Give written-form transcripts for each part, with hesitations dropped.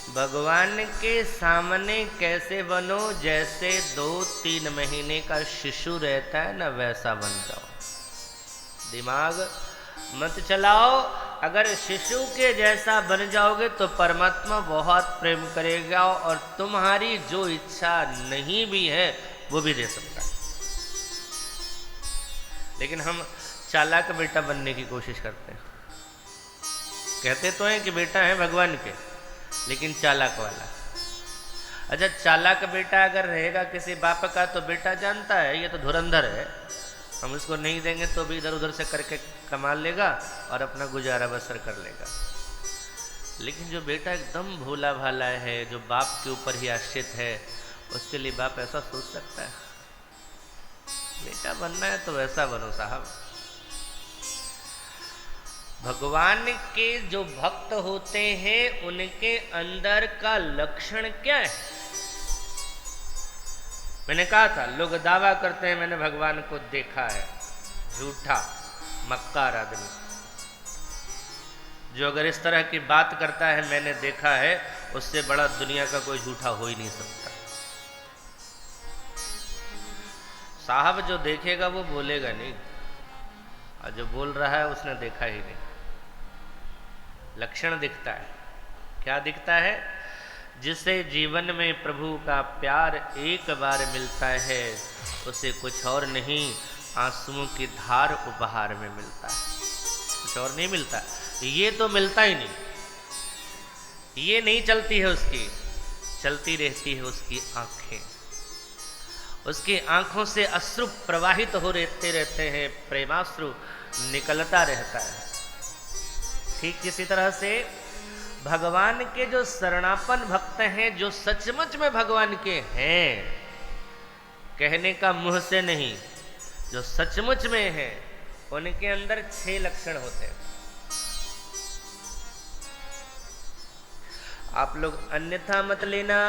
भगवान के सामने कैसे बनो, जैसे 2-3 महीने का शिशु रहता है ना, वैसा बन जाओ। दिमाग मत चलाओ। अगर शिशु के जैसा बन जाओगे तो परमात्मा बहुत प्रेम करेगा और तुम्हारी जो इच्छा नहीं भी है वो भी दे सकता है। लेकिन हम चालाक बेटा बनने की कोशिश करते हैं। कहते तो हैं कि बेटा है भगवान के, लेकिन चालाक वाला। अच्छा, चालाक बेटा अगर रहेगा किसी बाप का तो बेटा जानता है ये तो धुरंधर है, हम इसको नहीं देंगे तो भी इधर उधर से करके कमा लेगा और अपना गुजारा बसर कर लेगा। लेकिन जो बेटा एकदम भोला भाला है, जो बाप के ऊपर ही आश्रित है, उसके लिए बाप ऐसा सोच सकता है, बेटा बनना है तो वैसा बनो साहब। भगवान के जो भक्त होते हैं उनके अंदर का लक्षण क्या है? मैंने कहा था लोग दावा करते हैं मैंने भगवान को देखा है, झूठा मक्कार आदमी। जो अगर इस तरह की बात करता है मैंने देखा है, उससे बड़ा दुनिया का कोई झूठा हो ही नहीं सकता। साहब जो देखेगा वो बोलेगा नहीं, और जो बोल रहा है उसने देखा ही नहीं। लक्षण दिखता है। क्या दिखता है? जिसे जीवन में प्रभु का प्यार एक बार मिलता है, उसे कुछ और नहीं, आंसुओं की धार उपहार में मिलता है, कुछ और नहीं मिलता। ये तो मिलता ही नहीं, ये नहीं चलती है उसकी, चलती रहती है उसकी आंखें। उसकी आंखों से अश्रु प्रवाहित हो रहते हैं, प्रेमाश्रु निकलता रहता है। ठीक इसी तरह से भगवान के जो शरणापन भक्त हैं, जो सचमुच में भगवान के हैं, कहने का मुंह से नहीं, जो सचमुच में है, उनके अंदर 6 लक्षण होते हैं। आप लोग अन्यथा मत लेना,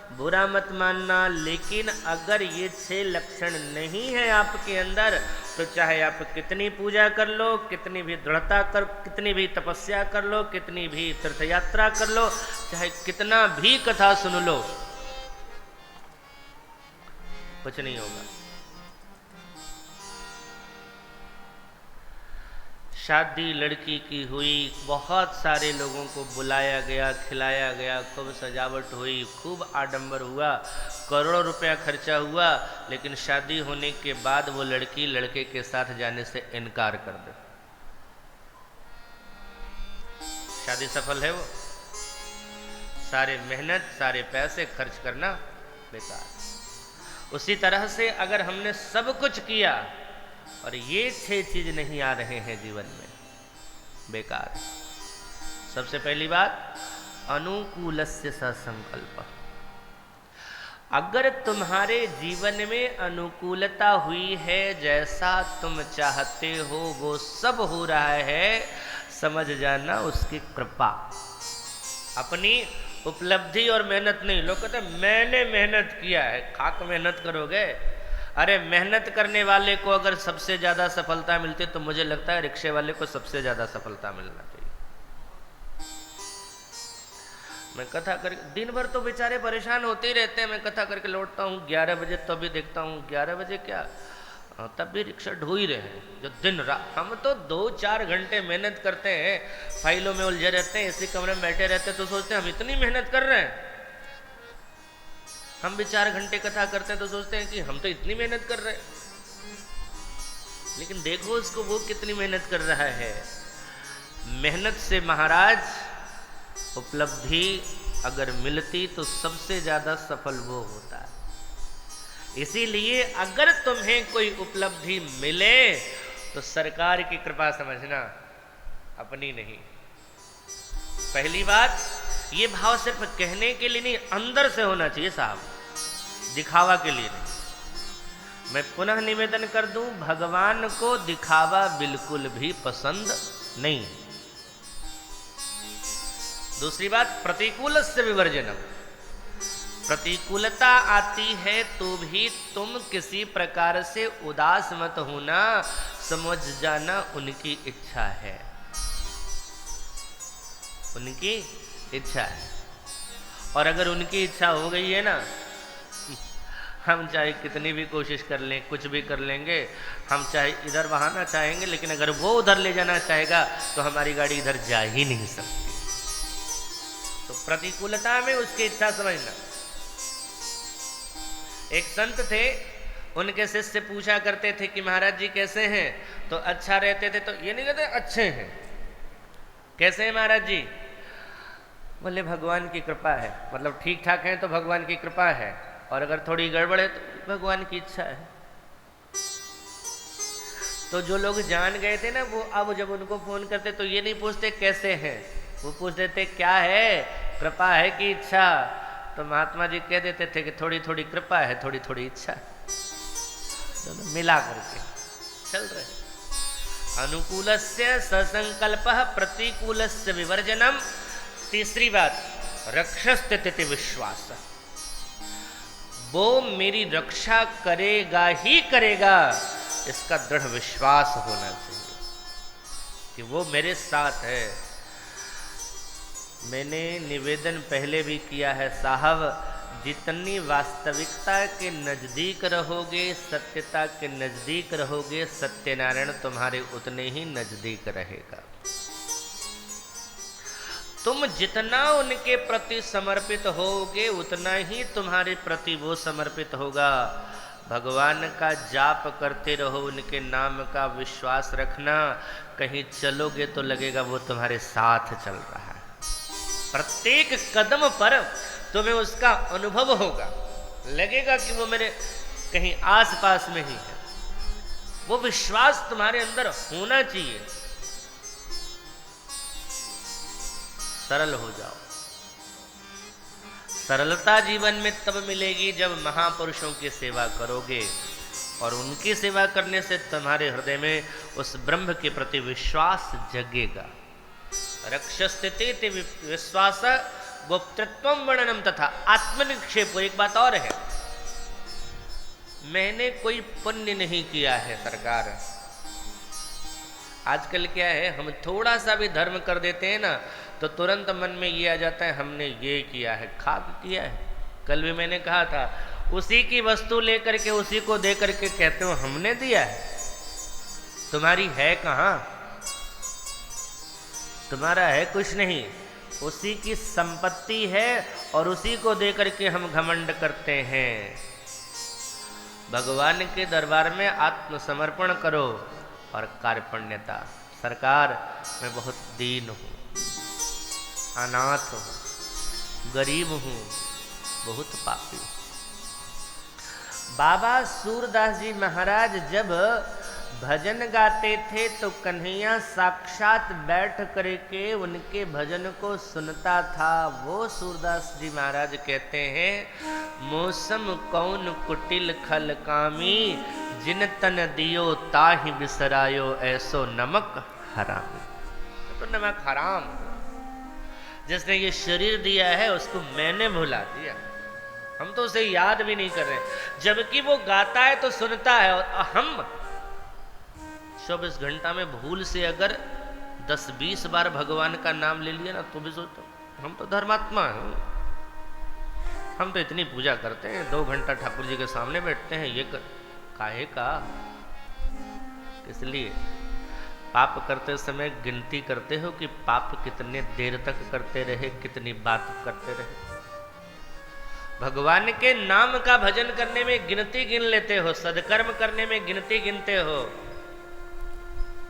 बुरा मत मानना, लेकिन अगर ये 6 लक्षण नहीं है आपके अंदर, तो चाहे आप कितनी पूजा कर लो, कितनी भी दृढ़ता कर, कितनी भी तपस्या कर लो, कितनी भी तीर्थ यात्रा कर लो, चाहे कितना भी कथा सुन लो, कुछ नहीं होगा। शादी लड़की की हुई, बहुत सारे लोगों को बुलाया गया, खिलाया गया, खूब सजावट हुई, खूब आडंबर हुआ, करोड़ों रुपया खर्चा हुआ, लेकिन शादी होने के बाद वो लड़की लड़के के साथ जाने से इनकार कर दे। शादी सफल है वो? सारे मेहनत, सारे पैसे खर्च करना बेकार। उसी तरह से अगर हमने सब कुछ किया और ये 6 चीज नहीं आ रहे हैं जीवन में, बेकार। सबसे पहली बात, अनुकूलस्य ससंकल्प। अगर तुम्हारे जीवन में अनुकूलता हुई है, जैसा तुम चाहते हो वो सब हो रहा है, समझ जाना उसकी कृपा। अपनी उपलब्धि और मेहनत नहीं। लोग कहते हैं मैंने मेहनत किया है, खाक मेहनत करोगे? अरे मेहनत करने वाले को अगर सबसे ज़्यादा सफलता मिलती तो मुझे लगता है रिक्शे वाले को सबसे ज़्यादा सफलता मिलना चाहिए। मैं कथा कर, दिन भर तो बेचारे परेशान होते ही रहते हैं। मैं कथा करके लौटता हूँ 11 बजे, तो भी देखता हूँ 11 बजे क्या, तब भी रिक्शा ढो ही रहे हैं। जो दिन रात, हम तो 2-4 घंटे मेहनत करते हैं, फाइलों में उलझे रहते हैं, इसी कमरे में बैठे रहते हैं, तो सोचते हैं हम इतनी मेहनत कर रहे हैं। हम भी 4 घंटे कथा करते हैं तो सोचते हैं कि हम तो इतनी मेहनत कर रहे हैं, लेकिन देखो उसको वो कितनी मेहनत कर रहा है। मेहनत से महाराज उपलब्धि अगर मिलती तो सबसे ज्यादा सफल वो होता है। इसीलिए अगर तुम्हें कोई उपलब्धि मिले तो सरकार की कृपा समझना, अपनी नहीं। पहली बात, ये भाव सिर्फ कहने के लिए नहीं, अंदर से होना चाहिए साहब, दिखावा के लिए नहीं। मैं पुनः निवेदन कर दूं, भगवान को दिखावा बिल्कुल भी पसंद नहीं। दूसरी बात, प्रतिकूलस्य विवर्जनम। प्रतिकूलता आती है तो भी तुम किसी प्रकार से उदास मत होना, समझ जाना उनकी इच्छा है, उनकी इच्छा है। और अगर उनकी इच्छा हो गई है ना, हम चाहे कितनी भी कोशिश कर लें, कुछ भी कर लेंगे, हम चाहे इधर बहाना चाहेंगे, लेकिन अगर वो उधर ले जाना चाहेगा तो हमारी गाड़ी इधर जा ही नहीं सकती। तो प्रतिकूलता में उसकी इच्छा समझना। एक संत थे, उनके शिष्य पूछा करते थे कि महाराज जी कैसे हैं, तो अच्छा रहते थे, तो ये नहीं कहते अच्छे हैं, कैसे हैं महाराज जी, बोले भगवान की कृपा है, मतलब ठीक ठाक हैं तो भगवान की कृपा है, और अगर थोड़ी गड़बड़ है तो भगवान की इच्छा है। तो जो लोग जान गए थे ना, वो अब जब उनको फोन करते तो ये नहीं पूछते कैसे हैं, वो पूछ देते क्या है, कृपा है कि इच्छा। तो महात्मा जी कह देते थे कि थोड़ी थोड़ी कृपा है, थोड़ी थोड़ी इच्छा, दोनों मिला करके चल रहे। अनुकूलस्य ससंकल्पः प्रतिकूलस्य विवर्जनम। तीसरी बात, रक्षस्थिति विश्वास, वो मेरी रक्षा करेगा ही करेगा, इसका दृढ़ विश्वास होना चाहिए कि वो मेरे साथ है। मैंने निवेदन पहले भी किया है साहब, जितनी वास्तविकता के नज़दीक रहोगे, सत्यता के नज़दीक रहोगे, सत्यनारायण तुम्हारे उतने ही नज़दीक रहेगा। तुम जितना उनके प्रति समर्पित होगे, उतना ही तुम्हारे प्रति वो समर्पित होगा। भगवान का जाप करते रहो, उनके नाम का विश्वास रखना, कहीं चलोगे तो लगेगा वो तुम्हारे साथ चल रहा है। प्रत्येक कदम पर तुम्हें उसका अनुभव होगा, लगेगा कि वो मेरे कहीं आस पास में ही है। वो विश्वास तुम्हारे अंदर होना चाहिए। सरल हो जाओ। सरलता जीवन में तब मिलेगी जब महापुरुषों की सेवा करोगे, और उनकी सेवा करने से तुम्हारे हृदय में उस ब्रह्म के प्रति विश्वास जगेगा। रक्षस्थिति विश्वास गुप्तत्व वर्णनम तथा आत्मनिक्षेप। एक बात और है, मैंने कोई पुण्य नहीं किया है सरकार। आजकल क्या है, हम थोड़ा सा भी धर्म कर देते हैं ना, तो तुरंत मन में ये आ जाता है हमने ये किया है, खाक किया है। कल भी मैंने कहा था, उसी की वस्तु लेकर के उसी को दे करके कहते हो हमने दिया है, तुम्हारी है कहाँ? तुम्हारा है कुछ नहीं, उसी की संपत्ति है और उसी को दे करके हम घमंड करते हैं। भगवान के दरबार में आत्मसमर्पण करो और कार्पण्यता। सरकार मैं बहुत दीन हूँ, अनाथ हूँ, गरीब हूँ, बहुत पापी हूँ। बाबा सूरदास जी महाराज जब भजन गाते थे तो कन्हैया साक्षात बैठ करके उनके भजन को सुनता था। वो सूरदास जी महाराज कहते हैं, मौसम कौन कुटिल खल कामी, जिन तन दियो ताहि बिसरायो, ऐसो नमक हराम। तो नमक हराम, जिसने ये शरीर दिया है उसको मैंने भुला दिया, हम तो उसे याद भी नहीं कर रहे। जबकि वो गाता है तो सुनता है, और हम 24 घंटा में भूल से अगर 10-20 बार भगवान का नाम ले लिया ना, तो भी सोचो हम तो धर्मात्मा हैं, हम तो इतनी पूजा करते हैं, 2 घंटा ठाकुर जी के सामने बैठते हैं, ये काहे का? इसलिए पाप करते समय गिनती करते हो कि पाप कितने देर तक करते रहे, कितनी बात करते रहे। भगवान के नाम का भजन करने में गिनती गिन लेते हो, सदकर्म करने में गिनती गिनते हो।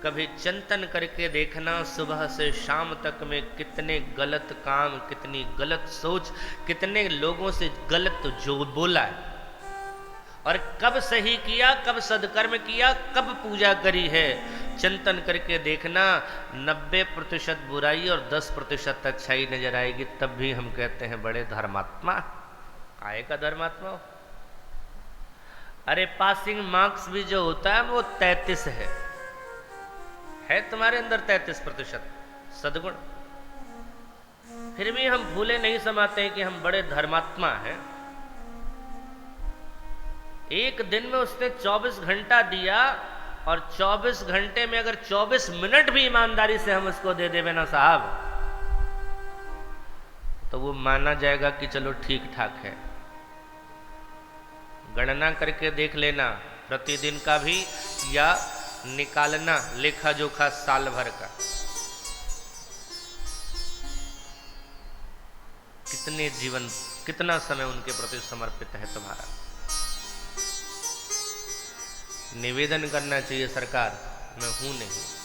कभी चिंतन करके देखना, सुबह से शाम तक में कितने गलत काम, कितनी गलत सोच, कितने लोगों से गलत जो बोला है, और कब सही किया, कब सदकर्म किया, कब पूजा करी है। चिंतन करके देखना, 90% बुराई और 10% अच्छाई नजर आएगी, तब भी हम कहते हैं बड़े धर्मात्मा। आए का धर्मात्मा? अरे पासिंग मार्क्स भी जो होता है वो 33 है तुम्हारे अंदर 33% सदगुण, फिर भी हम भूले नहीं समाते हैं कि हम बड़े धर्मात्मा हैं। एक दिन में उसने 24 घंटा दिया, और 24 घंटे में अगर 24 मिनट भी ईमानदारी से हम उसको दे देवे ना साहब, तो वो माना जाएगा कि चलो ठीक ठाक है। गणना करके देख लेना प्रतिदिन का भी, या निकालना लेखा जोखा साल भर का, कितने जीवन, कितना समय उनके प्रति समर्पित है तुम्हारा। निवेदन करना चाहिए सरकार, मैं हूं नहीं।